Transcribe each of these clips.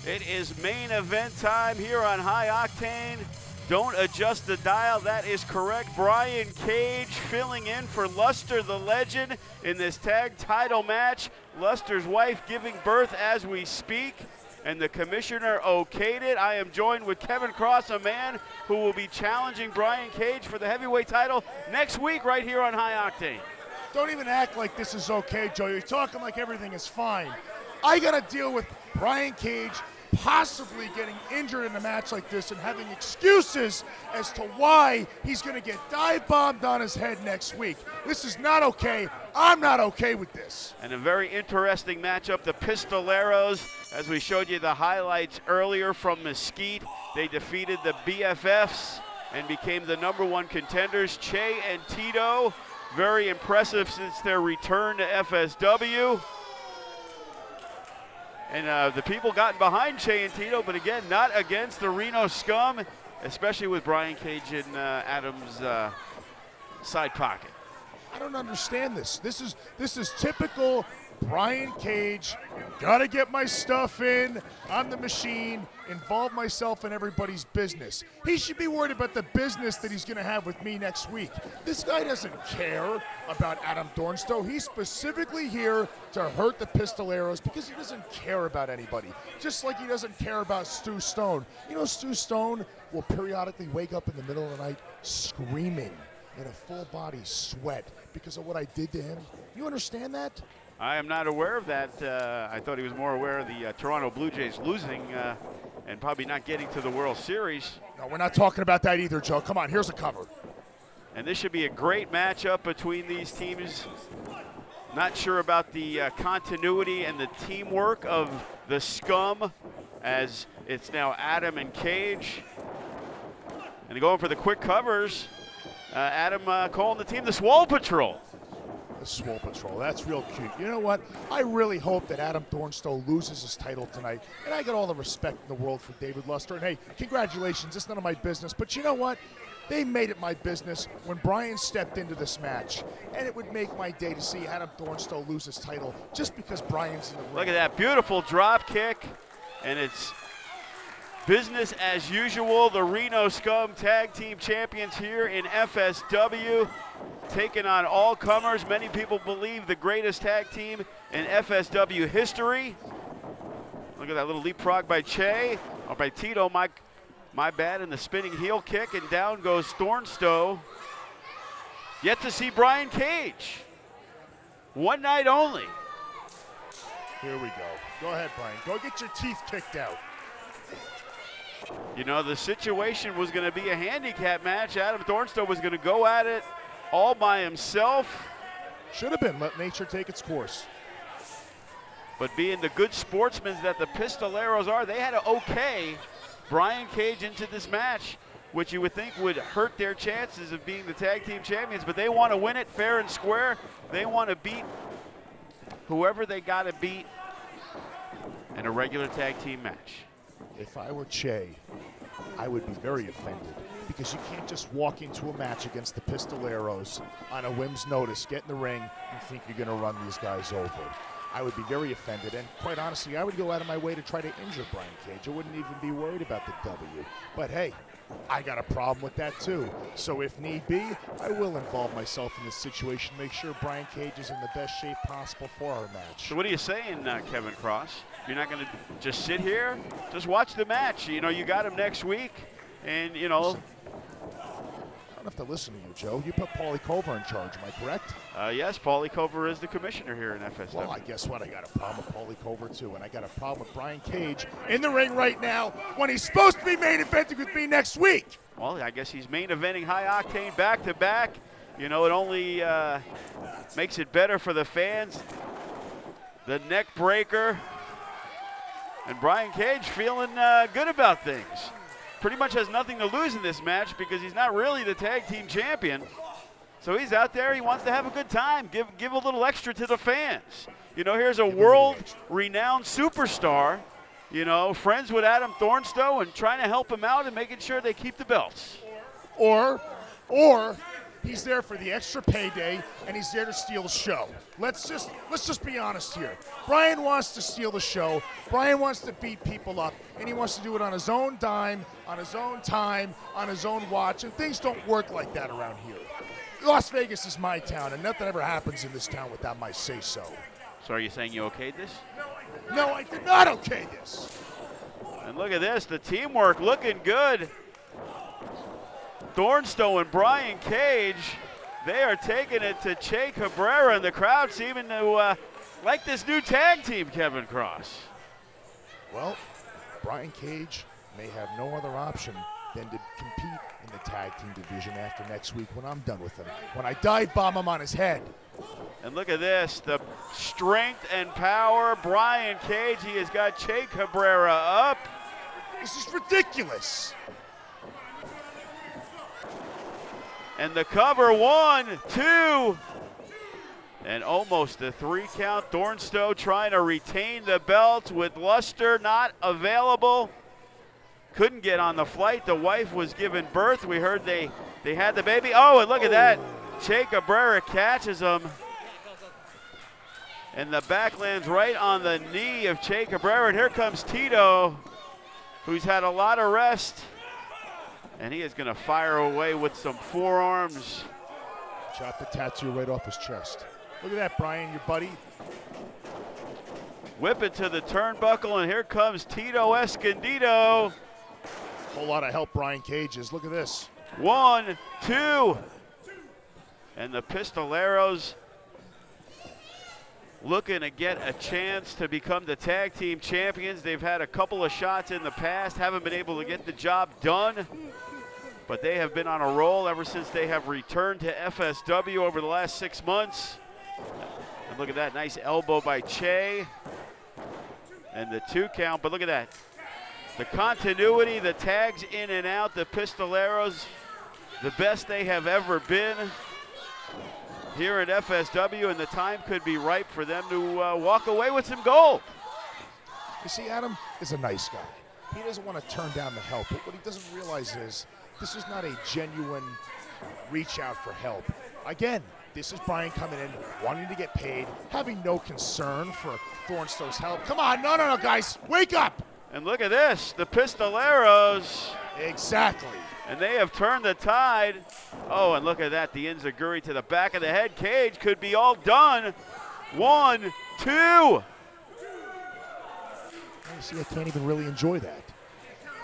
It is main event time here on High Octane. Don't adjust the dial, that is correct. Brian Cage filling in for Luster the Legend in this tag title match. Luster's wife giving birth as we speak, and the commissioner okayed it. I am joined with Kevin Cross, a man who will be challenging Brian Cage for the heavyweight title next week right here on High Octane. Don't even act like this is okay, Joe. You're talking like everything is fine. I got to deal with Brian Cage possibly getting injured in a match like this and having excuses as to why he's going to get dive-bombed on his head next week. This is not okay. I'm not okay with this. And a very interesting matchup, the Pistoleros, as we showed you the highlights earlier from Mesquite. They defeated the BFFs and became the #1 contenders. Che and Tito, very impressive since their return to FSW. And the people gotten behind Che and Tito, but again, not against the Reno Scum, especially with Brian Cage in Adam's side pocket. I don't understand this. This is typical Brian Cage. Gotta get my stuff in. I'm the machine. Involve myself in everybody's business. He should be worried about the business that he's gonna have with me next week. This guy doesn't care about Adam Thornstowe. He's specifically here to hurt the Pistoleros because he doesn't care about anybody. Just like he doesn't care about Stu Stone. You know, Stu Stone will periodically wake up in the middle of the night screaming in a full body sweat because of what I did to him. You understand that? I am not aware of that. I thought he was more aware of the Toronto Blue Jays losing and probably not getting to the World Series. No, we're not talking about that either, Joe. Come on, here's a cover. And this should be a great matchup between these teams. Not sure about the continuity and the teamwork of the Scum, as it's now Adam and Cage. And going for the quick covers. Adam calling the team the Swole Patrol. The Swole Patrol, that's real cute. You know what? I really hope that Adam Thornstowe loses his title tonight. And I got all the respect in the world for David Luster. And hey, congratulations, it's none of my business. But you know what? They made it my business when Brian stepped into this match. And it would make my day to see Adam Thornstowe lose his title just because Brian's in the ring. Look at that beautiful drop kick. And it's business as usual. The Reno Scum Tag Team Champions here in FSW, taking on all comers. Many people believe the greatest tag team in FSW history. Look at that little leapfrog by Che, or by Tito, my bad, and the spinning heel kick, and down goes Thornstowe. Yet to see Brian Cage. One night only. Here we go. Go ahead, Brian. Go get your teeth kicked out. You know, the situation was going to be a handicap match. Adam Thornstowe was going to go at it all by himself. Should have been. Let nature take its course. But being the good sportsmen that the Pistoleros are, they had to okay Brian Cage into this match, which you would think would hurt their chances of being the tag team champions. But they want to win it fair and square. They want to beat whoever they got to beat in a regular tag team match. If I were Che, I would be very offended because you can't just walk into a match against the Pistoleros on a whim's notice, get in the ring, and think you're going to run these guys over. I would be very offended, and quite honestly, I would go out of my way to try to injure Brian Cage. I wouldn't even be worried about the W. But hey, I got a problem with that too. So if need be, I will involve myself in this situation, make sure Brian Cage is in the best shape possible for our match. So what are you saying, Kevin Cross? You're not going to just sit here? Just watch the match. You know, you got him next week, and, you know. Listen, I don't have to listen to you, Joe. You put Paulie Cover in charge, am I correct? Yes, Paulie Cover is the commissioner here in FSW. Well, I guess what? I got a problem with Paulie Cover, too, and I got a problem with Brian Cage in the ring right now when he's supposed to be main eventing with me next week. Well, I guess he's main eventing High Octane back-to-back. You know, it only makes it better for the fans. The neck breaker. And Brian Cage feeling good about things. Pretty much has nothing to lose in this match because he's not really the tag team champion. So he's out there, he wants to have a good time, give a little extra to the fans. You know, here's a world-renowned superstar, you know, friends with Adam Thornstowe and trying to help him out and making sure they keep the belts. Or He's there for the extra payday, and he's there to steal the show. Let's just be honest here. Brian wants to steal the show. Brian wants to beat people up, and he wants to do it on his own dime, on his own time, on his own watch, and things don't work like that around here. Las Vegas is my town, and nothing ever happens in this town without my say-so. So are you saying you okayed this? No, I did not okay this. And look at this, the teamwork looking good. Thornstowe and Brian Cage, they are taking it to Che Cabrera, and the crowd seeming to like this new tag team, Kevin Cross. Well, Brian Cage may have no other option than to compete in the tag team division after next week when I'm done with him. When I dive bomb him on his head. And look at this, the strength and power. Brian Cage, he has got Che Cabrera up. This is ridiculous. And the cover, 1, 2, and almost a 3 count. Thornstowe trying to retain the belt with Luster not available. Couldn't get on the flight. The wife was giving birth. We heard they had the baby. Oh, and look at that. Che Cabrera catches him. And the back lands right on the knee of Che Cabrera. And here comes Tito, who's had a lot of rest. And he is going to fire away with some forearms. Chop the tattoo right off his chest. Look at that, Brian, your buddy. Whip it to the turnbuckle, and here comes Tito Escondido. Whole lot of help Brian Cage is. Look at this. 1, 2. And the Pistoleros looking to get a chance to become the tag team champions. They've had a couple of shots in the past, haven't been able to get the job done, but they have been on a roll ever since they have returned to FSW over the last 6 months. And look at that, nice elbow by Che. And the 2 count, but look at that. The continuity, the tags in and out, the Pistoleros, the best they have ever been here at FSW, and the time could be ripe for them to walk away with some gold. You see, Adam is a nice guy. He doesn't want to turn down the help, but what he doesn't realize is this is not a genuine reach out for help. Again, this is Brian coming in, wanting to get paid, having no concern for Thornstowe's help. Come on, no, guys, wake up! And look at this, the Pistoleros. Exactly. And they have turned the tide. Oh, and look at that, the enziguri to the back of the head. Cage could be all done. 1, 2. You see, I can't even really enjoy that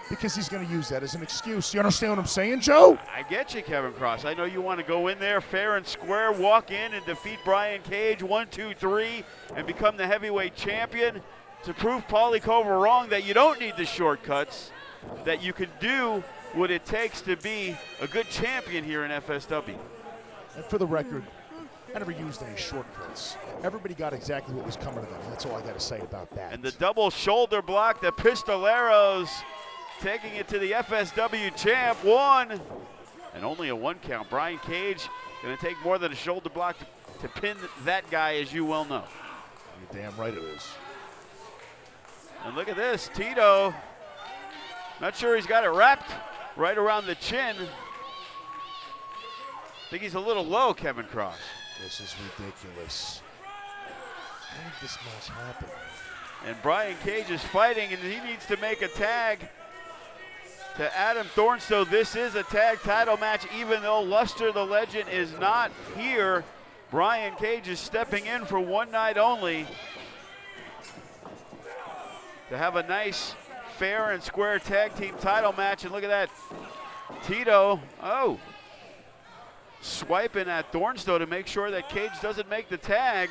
because he's going to use that as an excuse. You understand what I'm saying, Joe? I get you, Kevin Cross. I know you want to go in there fair and square, walk in and defeat Brian Cage 1, 2, 3, and become the heavyweight champion to prove Paulie Cover wrong that you don't need the shortcuts, that you can do what it takes to be a good champion here in FSW. And for the record, I never used any shortcuts. Everybody got exactly what was coming to them. That's all I got to say about that. And the double shoulder block, the Pistoleros taking it to the FSW champ. 1, and only a 1 count. Brian Cage going to take more than a shoulder block to pin that guy, as you well know. You're damn right it is. And look at this, Tito. Not sure he's got it wrapped right around the chin. I think he's a little low, Kevin Cross. This is ridiculous. How did this match happen? And Brian Cage is fighting, and he needs to make a tag to Adam Thornstowe. This is a tag title match, even though Luster the Legend is not here. Brian Cage is stepping in for one night only to have a nice, fair and square tag team title match. And look at that, Tito, swiping at Thornstowe to make sure that Cage doesn't make the tag.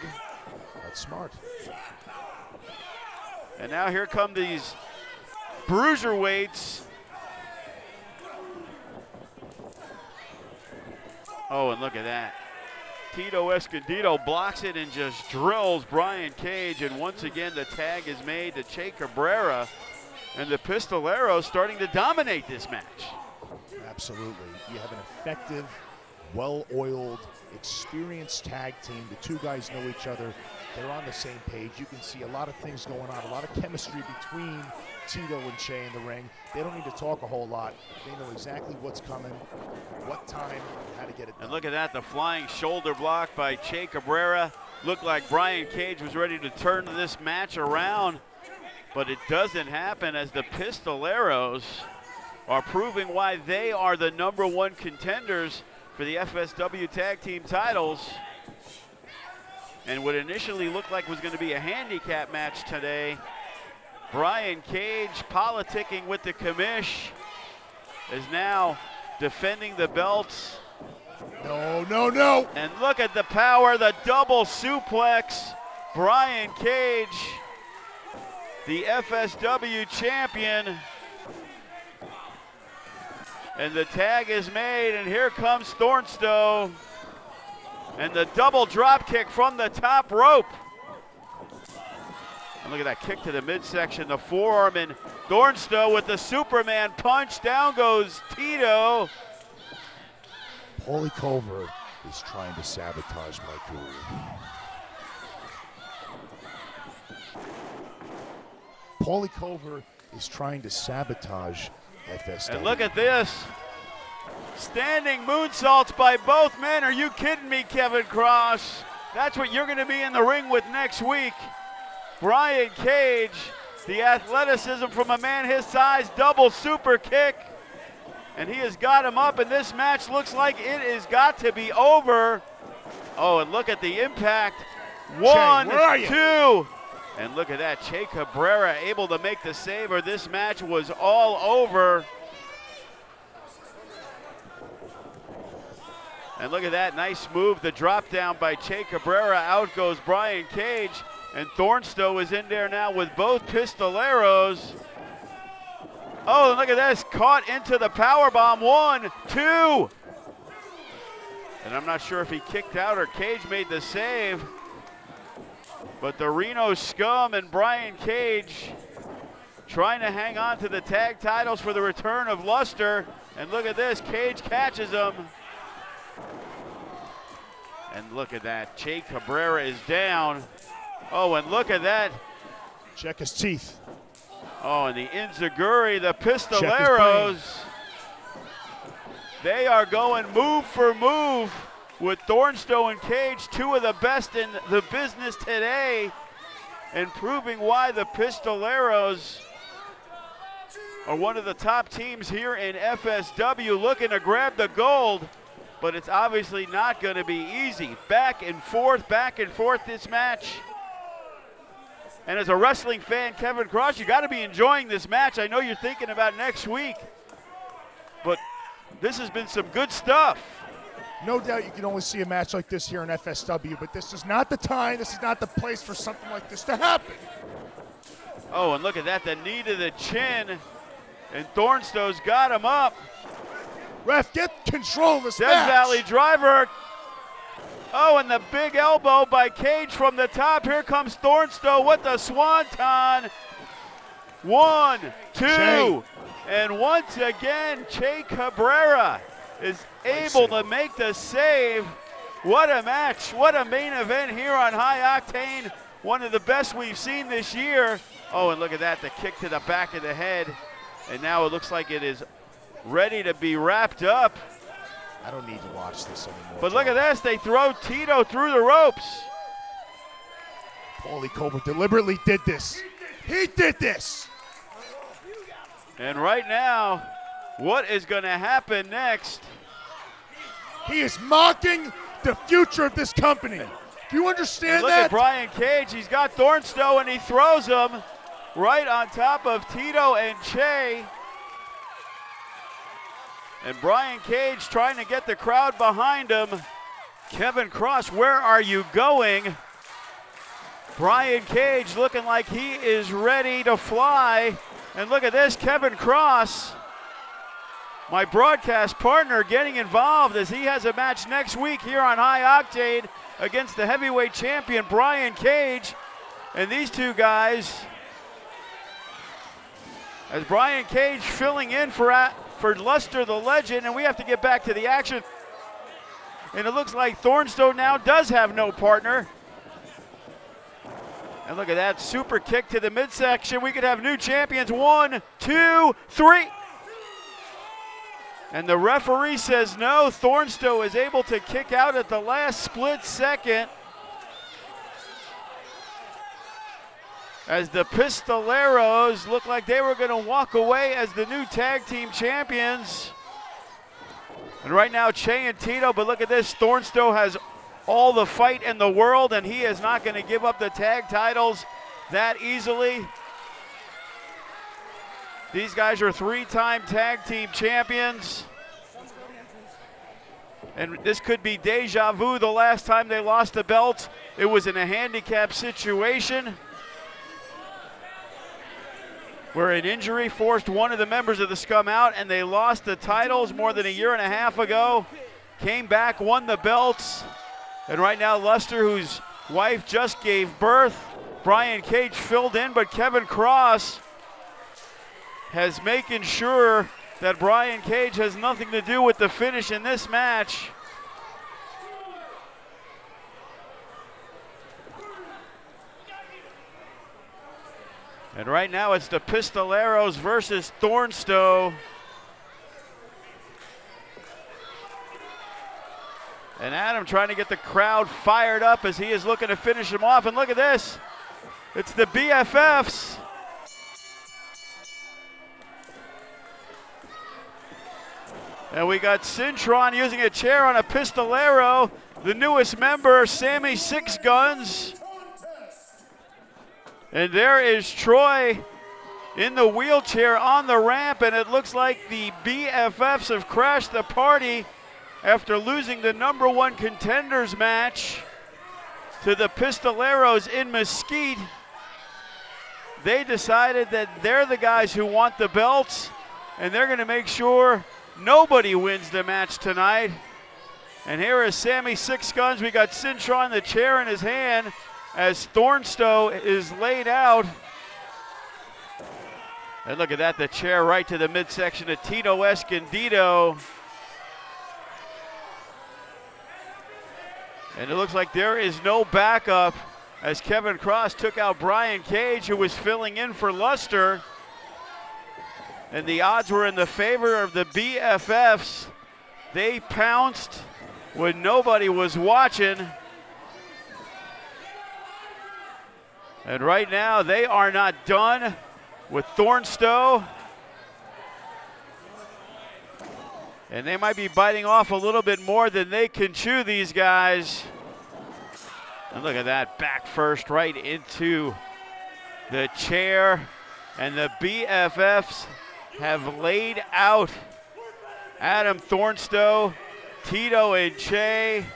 That's smart. And now here come these bruiserweights. Oh, and look at that. Tito Escondido blocks it and just drills Brian Cage. And once again, the tag is made to Che Cabrera. And the Pistoleros starting to dominate this match. Absolutely. You have an effective, well-oiled, experienced tag team. The two guys know each other They're on the same page. You can see a lot of things going on, a lot of chemistry between Tito and Che in the ring. They don't need to talk a whole lot. They know exactly what's coming, what time, and how to get it done. And look at that, the flying shoulder block by Che Cabrera. Looked like Brian Cage was ready to turn this match around, but it doesn't happen as the Pistoleros are proving why they are the #1 contenders for the FSW Tag Team titles. And what initially looked like was going to be a handicap match today, Brian Cage politicking with the commish is now defending the belts. No, no, no. And look at the power, the double suplex. Brian Cage, the FSW champion. And the tag is made, and here comes Thornstowe. And the double drop kick from the top rope. And look at that kick to the midsection, the forearm, and Thornstowe with the Superman punch. Down goes Tito. Paulie Covert is trying to sabotage my career. Paulie Covert is trying to sabotage FSW. And look at this. Standing moonsaults by both men. Are you kidding me, Kevin Cross? That's what you're going to be in the ring with next week. Brian Cage, the athleticism from a man his size, double super kick. And he has got him up, and this match looks like it has got to be over. Oh, and look at the impact. 1, 2. And look at that, Che Cabrera able to make the save, or this match was all over. And look at that, nice move, the drop down by Che Cabrera. Out goes Brian Cage, and Thornstowe is in there now with both Pistoleros. Oh, and look at this, caught into the powerbomb. 1, 2. And I'm not sure if he kicked out or Cage made the save. But the Reno Scum and Brian Cage trying to hang on to the tag titles for the return of luster. And look at this, Cage catches him. And look at that, Che Cabrera is down. Oh, and look at that. Check his teeth. Oh, and the Inzaguri, the Pistoleros, they are going move for move with Thornstowe and Cage, two of the best in the business today, and proving why the Pistoleros are one of the top teams here in FSW, looking to grab the gold, but it's obviously not going to be easy. Back and forth this match. And as a wrestling fan, Kevin Cross, you got to be enjoying this match. I know you're thinking about next week, but this has been some good stuff. No doubt you can only see a match like this here in FSW, but this is not the time, this is not the place for something like this to happen. Oh, and look at that, the knee to the chin, and Thornstowe's got him up. Ref, get control of this Death match. Valley driver. Oh, and the big elbow by Cage from the top. Here comes Thornstowe with the swanton. 1, 2, Che. and once again, Che Cabrera is able to make the save. What a match, what a main event here on High Octane. One of the best we've seen this year. Oh, and look at that, the kick to the back of the head. And now it looks like it is ready to be wrapped up. I don't need to watch this anymore. But look at this, they throw Tito through the ropes. Paulie Covert deliberately did this. He did this. And right now, what is going to happen next? He is mocking the future of this company. Do you understand Look that? at Brian Cage, he's got Thornstowe and he throws him right on top of Tito and Che. And Brian Cage trying to get the crowd behind him. Kevin Cross, where are you going? Brian Cage looking like he is ready to fly. And look at this, Kevin Cross, my broadcast partner, getting involved as he has a match next week here on High Octane against the heavyweight champion, Brian Cage. And these two guys, as Brian Cage filling in for Luster the Legend, and we have to get back to the action. And it looks like Thornstowe now does have no partner. And look at that super kick to the midsection. We could have new champions. 1, 2, 3. And the referee says no. Thornstowe is able to kick out at the last split second, as the Pistoleros look like they were going to walk away as the new tag team champions. And right now, Che and Tito, but look at this. Thornstowe has all the fight in the world, and he is not going to give up the tag titles that easily. These guys are 3-time tag team champions. And this could be deja vu. The last time they lost the belts, it was in a handicap situation where an injury forced one of the members of the Scum out, and they lost the titles more than a year and a half ago. Came back, won the belts. And right now, Luster, whose wife just gave birth, Brian Cage filled in, but Kevin Cross has making sure that Brian Cage has nothing to do with the finish in this match. And right now it's the Pistoleros versus Thornstowe. And Adam trying to get the crowd fired up as he is looking to finish him off. And look at this. It's the BFFs. And we got Cintron using a chair on a Pistolero. The newest member, Sammy Six Guns. And there is Troy in the wheelchair on the ramp, and it looks like the BFFs have crashed the party after losing the #1 contenders match to the Pistoleros in Mesquite. They decided that they're the guys who want the belts, and they're going to make sure nobody wins the match tonight. And here is Sammy Six Guns. We got Cintron, the chair in his hand, as Thornstowe is laid out. And look at that, the chair right to the midsection of Tito Escondido. And it looks like there is no backup, as Kevin Cross took out Brian Cage, who was filling in for Luster. And the odds were in the favor of the BFFs. They pounced when nobody was watching. And right now, they are not done with Thornstowe. And they might be biting off a little bit more than they can chew, these guys. And look at that, back first right into the chair. And the BFFs have laid out Adam Thornstowe, Tito and Che.